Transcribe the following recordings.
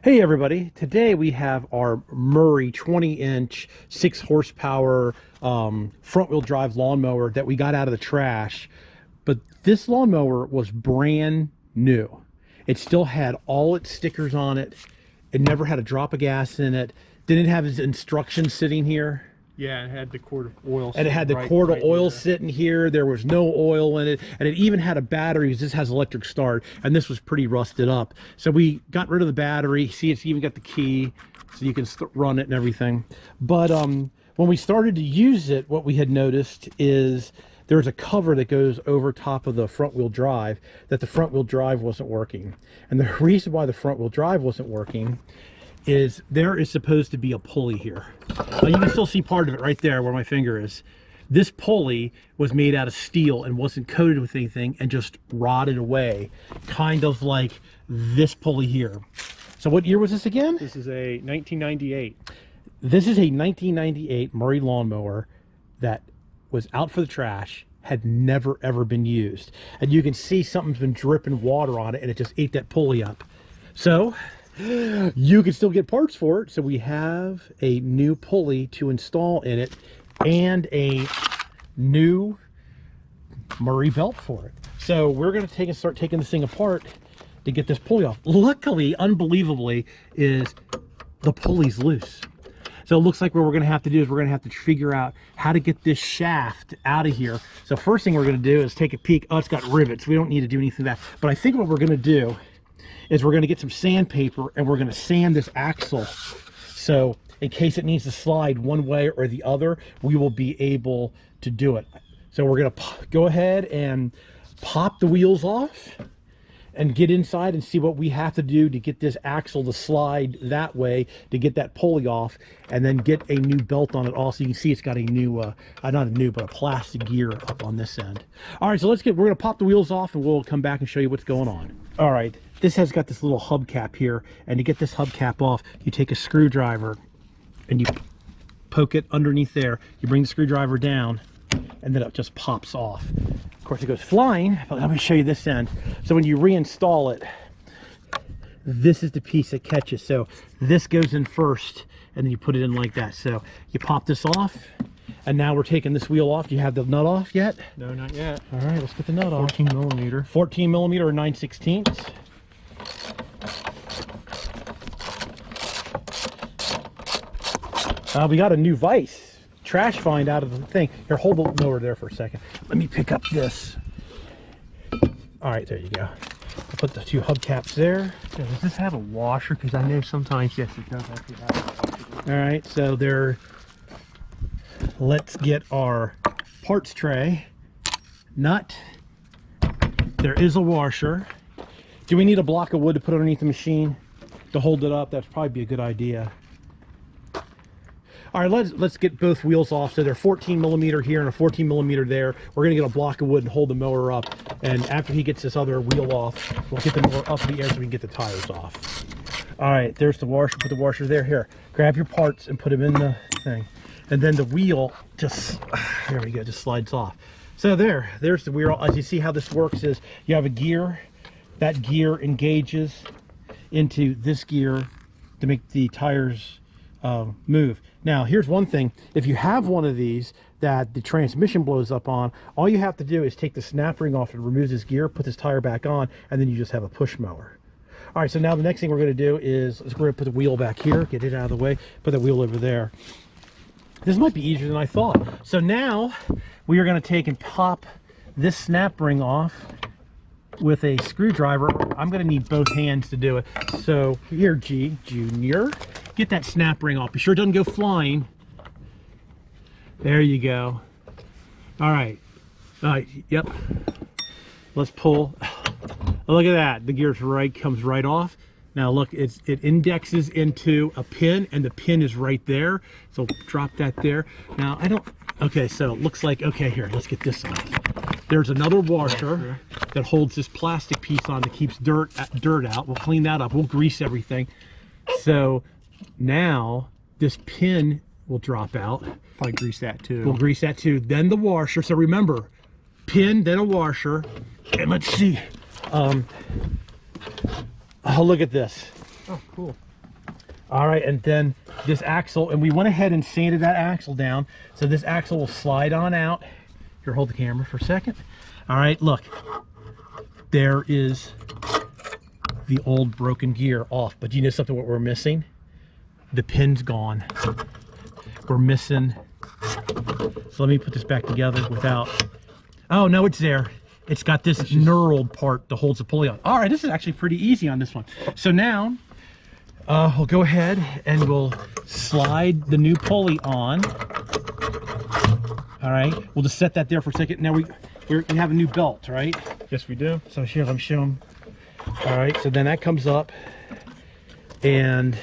Hey everybody, today we have our Murray 20-inch 6 horsepower front-wheel drive lawnmower that we got out of the trash. But this lawnmower was brand new. It still had all its stickers on it. It never had a drop of gas in it. Didn't have its instructions sitting here. Yeah, it had the quart of oil. And it had the quart of oil sitting here. There was no oil in it. And it even had a battery. This has electric start. And this was pretty rusted up. So we got rid of the battery. See, it's even got the key. So you can run it and everything. But when we started to use it, what we had noticed is there's a cover that goes over top of the front wheel drive, that the front wheel drive wasn't working. And the reason why the front wheel drive wasn't working is there is supposed to be a pulley here. Now you can still see part of it right there where my finger is. This pulley was made out of steel and wasn't coated with anything and just rotted away, kind of like this pulley here. So what year was this again? This is a 1998. This is a 1998 Murray lawnmower that was out for the trash, had never ever been used. And you can see something's been dripping water on it and it just ate that pulley up. So you can still get parts for it. So we have a new pulley to install in it and a new Murray belt for it. So we're going to start taking this thing apart to get this pulley off. Luckily, unbelievably, is the pulley's loose. So it looks like what we're going to have to do is we're going to have to figure out how to get this shaft out of here. So first thing we're going to do is take a peek. Oh, it's got rivets. We don't need to do anything like that. But I think what we're going to do is we're going to get some sandpaper and we're going to sand this axle. So in case it needs to slide one way or the other, we will be able to do it. So we're going to go ahead and pop the wheels off and get inside and see what we have to do to get this axle to slide that way, to get that pulley off, and then get a new belt on it also. You can see it's got a new, not a new, but a plastic gear up on this end. All right, so we're going to pop the wheels off and we'll come back and show you what's going on. All right, this has got this little hubcap here, and to get this hubcap off, you take a screwdriver and you poke it underneath there. You bring the screwdriver down, and then it just pops off. Of course, it goes flying, but let me show you this end. So when you reinstall it, this is the piece that catches. So this goes in first, and then you put it in like that. So you pop this off, and now we're taking this wheel off. Do you have the nut off yet? No, not yet. All right, let's get the nut off. 14 millimeter. 14 millimeter or 9/16. We got a new vise. Trash find out of the thing. Here, hold the mower there for a second. Let me pick up this. All right, there you go. I'll put the two hubcaps there. Yeah, does this have a washer? Because I know sometimes, yes, it does actually have a washer. All right, so there. Let's get our parts tray. Nut. There is a washer. Do we need a block of wood to put underneath the machine to hold it up? That'd probably be a good idea. All right, let's get both wheels off. So they're 14 millimeter here and a 14 millimeter there. We're gonna get a block of wood and hold the mower up. And after he gets this other wheel off, we'll get the mower up in the air so we can get the tires off. All right, there's the washer. Put the washer there. Here, grab your parts and put them in the thing. And then the wheel just, there we go, just slides off. So there's the wheel. As you see how this works is you have a gear. That gear engages into this gear to make the tires move. Now, here's one thing. If you have one of these that the transmission blows up on, all you have to do is take the snap ring off and remove this gear, put this tire back on, and then you just have a push mower. All right, so now the next thing we're going to do is we're going to put the wheel back here, get it out of the way, put the wheel over there. This might be easier than I thought. So now we are going to take and pop this snap ring off with a screwdriver. I'm going to need both hands to do it. So here, Junior, get that snap ring off. Be sure it doesn't go flying. There you go. All right. All right. Yep. Let's pull. Oh, look at that. The gear's comes right off. Now look, it indexes into a pin, and the pin is right there. So drop that there. Now okay, so it looks like, okay, here, let's get this off. There's another washer that holds this plastic piece on that keeps dirt out. We'll clean that up. We'll grease everything. So now this pin will drop out. Probably grease that too. We'll grease that too. Then the washer. So remember, pin, then a washer. And let's see. Oh, look at this. Oh, cool. All right, and then this axle, and we went ahead and sanded that axle down, so this axle will slide on out. Here, hold the camera for a second. All right, look, there is the old broken gear off, but you know something, what we're missing? The pin's gone. We're missing, so let me put this back together without, oh no, it's there. It's got this knurled part that holds the pulley on. All right, this is actually pretty easy on this one. So now, we'll go ahead and we'll slide the new pulley on. All right, we'll just set that there for a second. Now we have a new belt, right? Yes, we do. So here, let me show them. All right, so then that comes up, and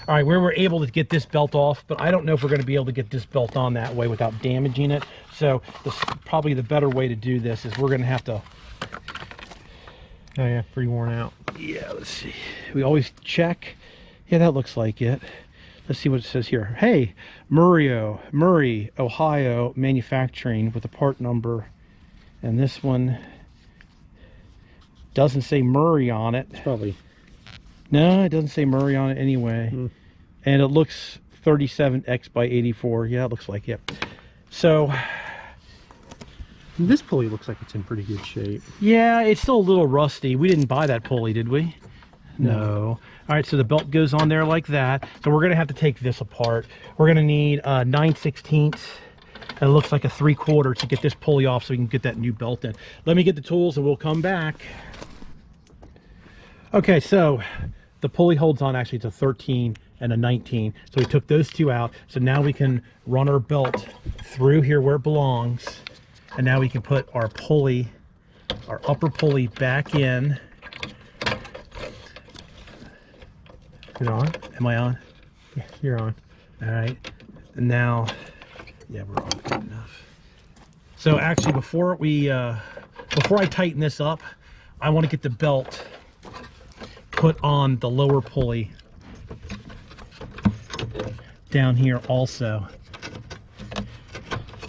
all right, where we're able to get this belt off, but I don't know if we're going to be able to get this belt on that way without damaging it. So probably the better way to do this is we're going to have to. Oh yeah, pretty worn out. Yeah, let's see. We always check. Yeah, that looks like it. Let's see what it says here. Hey, Murray, Ohio, manufacturing with a part number. And this one doesn't say Murray on it. It's probably. No, it doesn't say Murray on it anyway. And it looks 37X by 84. Yeah, it looks like it. So this pulley looks like it's in pretty good shape. yeah, it's still a little rusty. We didn't buy that pulley, did we? No. All right, so the belt goes on there like that. So we're gonna have to take this apart. We're gonna need 9/16. And it looks like a 3/4 to get this pulley off so we can get that new belt in. Let me get the tools and we'll come back. Okay, so the pulley holds on, actually it's a 13 and a 19. So we took those two out. So now we can run our belt through here where it belongs. And now we can put our pulley, our upper pulley back in. Is it on? Am I on? Yeah, you're on. All right. And now, yeah, we're on good enough. So actually before I tighten this up, I want to get the belt put on the lower pulley down here also.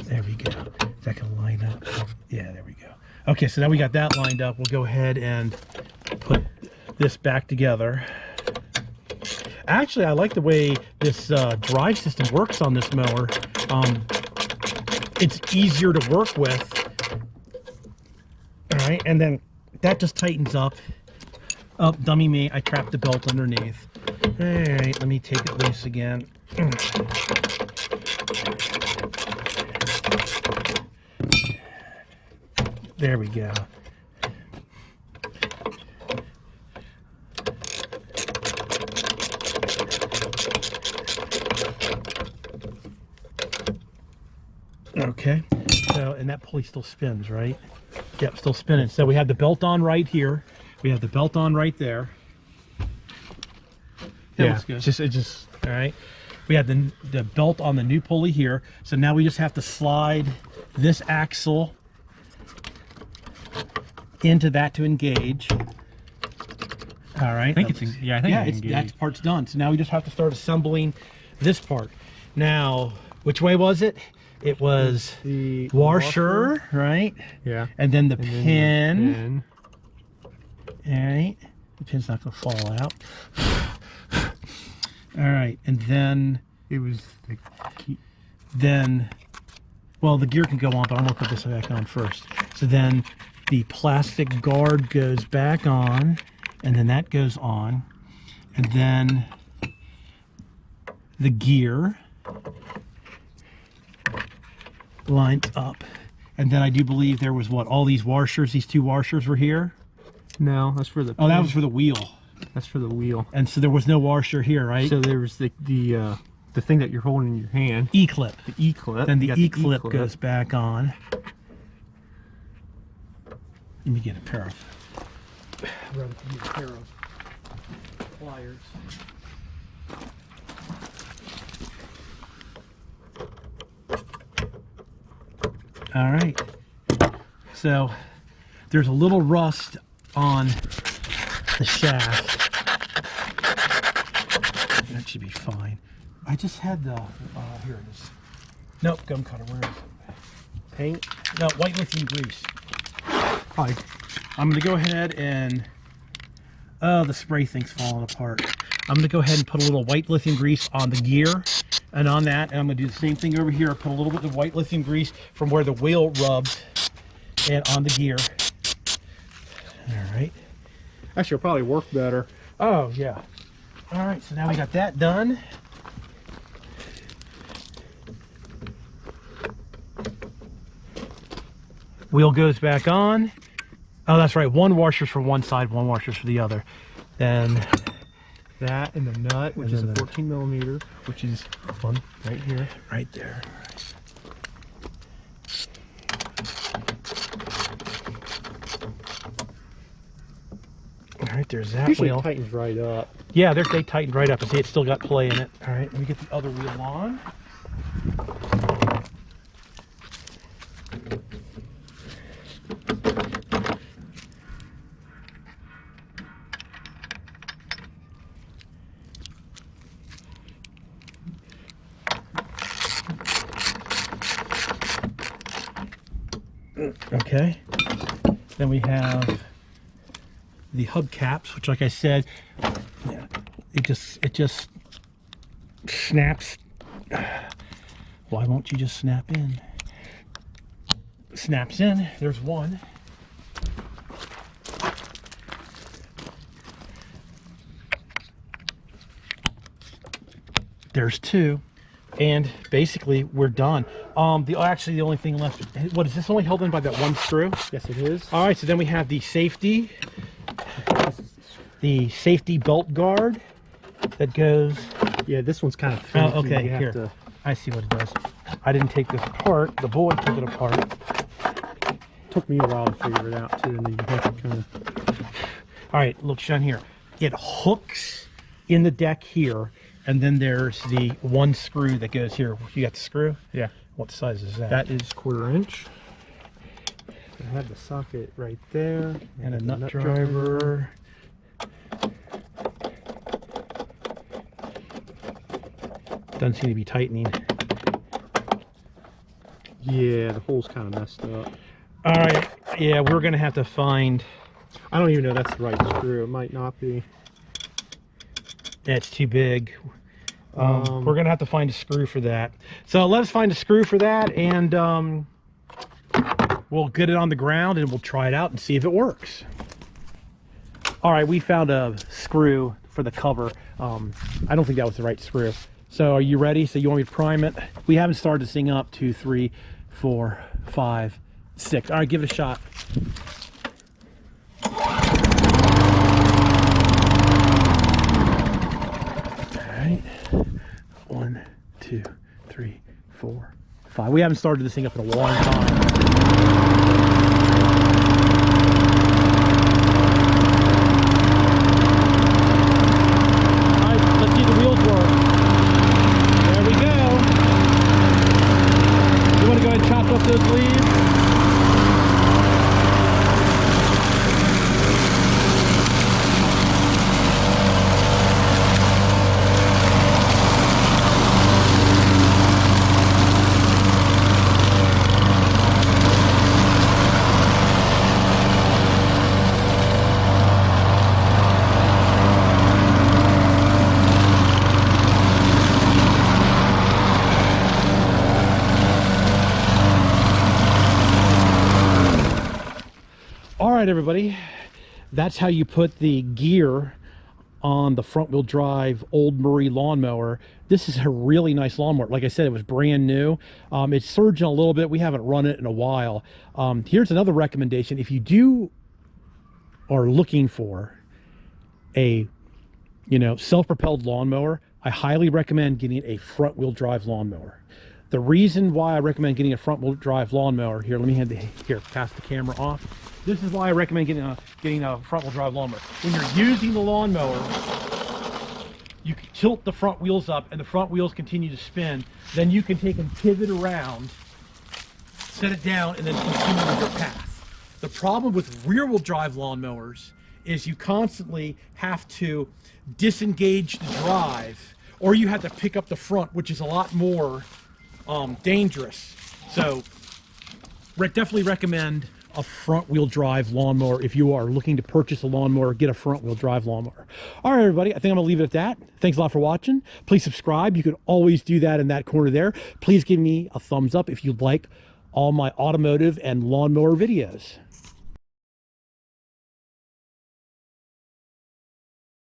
There we go. Is that gonna line up? Yeah, there we go. Okay, so now we got that lined up. We'll go ahead and put this back together. Actually, I like the way this drive system works on this mower. It's easier to work with. All right, and then that just tightens up. Oh, dummy me, I trapped the belt underneath. All right, let me take it loose again. There we go. Okay, so, and that pulley still spins, right? Yep, still spinning. So we have the belt on right here. We have the belt on right there. That looks good. It just all right. We have the belt on the new pulley here. So now we just have to slide this axle into that to engage. All right. I think it's, yeah, I think that part's done. So now we just have to start assembling this part. Now, which way was it? It was the washer, right? Yeah. And then the And pin. then All right. The pin's not going to fall out. All right. And then it was the key. Then, well, the gear can go on, but I'm going to put this back on first. So then the plastic guard goes back on, and then that goes on. And then the gear lines up. And then I do believe there was what, all these washers, these two washers were here? No, that's for the. Oh, that was for the wheel. That's for the wheel. And so there was no washer here, right? So there was the thing that you're holding in your hand. E-clip. The E-clip. Then the E-clip goes back on. Let me get a pair of pliers. All right. So there's a little rust on the shaft. That should be fine. I just had the, here it is. Nope, gum cutter, where is it? paint? No, white lithium grease. Hi. I'm going to go ahead and... Oh, the spray thing's falling apart. I'm going to go ahead and put a little white lithium grease on the gear and on that. And I'm going to do the same thing over here. Put a little bit of white lithium grease from where the wheel rubs and on the gear. All right. Actually, it'll probably work better. Oh, yeah. All right, so now we got that done. Wheel goes back on. Oh, that's right. One washer's for one side, one washer's for the other. Then that and the nut, which is a 14 millimeter, which is one right here. Right there. All right, there's that Usually wheel. it tightens right up. Yeah, they tightened right up. And see, it's still got play in it. All right, let me get the other wheel on. Okay, then we have the hubcaps, which, like I said, yeah, it just snaps. Why won't you just snap in? Snaps in. There's one. There's two. And basically we're done. Actually the only thing left, what is this, only held in by that one screw? Yes, it is. All right, so then we have the safety belt guard that goes. Yeah, this one's kind of funky. Oh, okay, here. I see what it does. I didn't take this apart. The boy took it apart. Took me a while to figure it out too, and then you have to kind of. All right, look down here. It hooks in the deck here. And then there's the one screw that goes here. You got the screw? Yeah. What size is that? That is 1/4 inch. I have the socket right there. And a nut driver. Doesn't seem to be tightening. Yeah, the hole's kind of messed up. All right. Yeah, we're going to have to find... I don't even know that's the right screw. It might not be. It's too big. We're going to have to find a screw for that. So let us find a screw for that, and we'll get it on the ground, and we'll try it out and see if it works. All right, we found a screw for the cover. I don't think that was the right screw. So are you ready? So you want me to prime it? We haven't started this thing up. 2, 3, 4, 5, 6. All right, give it a shot. Right. 1, 2, 3, 4, 5. We haven't started this thing up in a long time. All right, let's see the wheels work. There we go. You want to go ahead and chop up those leaves? All right, everybody, that's how you put the gear on the front wheel drive old Murray lawnmower. This is a really nice lawnmower. Like I said, it was brand new. It's surging a little bit. We haven't run it in a while. Here's another recommendation. If you are looking for a, self-propelled lawnmower, I highly recommend getting a front wheel drive lawnmower. The reason why I recommend getting a front wheel drive lawnmower, here, let me pass the camera off. This is why I recommend getting a front wheel drive lawnmower. When you're using the lawnmower, you can tilt the front wheels up and the front wheels continue to spin. Then you can take and pivot around, set it down, and then continue with your path. The problem with rear wheel drive lawnmowers is you constantly have to disengage the drive, or you have to pick up the front, which is a lot more dangerous. So definitely recommend a front-wheel drive lawnmower. If you are looking to purchase a lawnmower, get a front-wheel drive lawnmower. All right, everybody, I think I'm gonna leave it at that. Thanks a lot for watching. Please subscribe. You can always do that in that corner there. Please give me a thumbs up if you like all my automotive and lawnmower videos.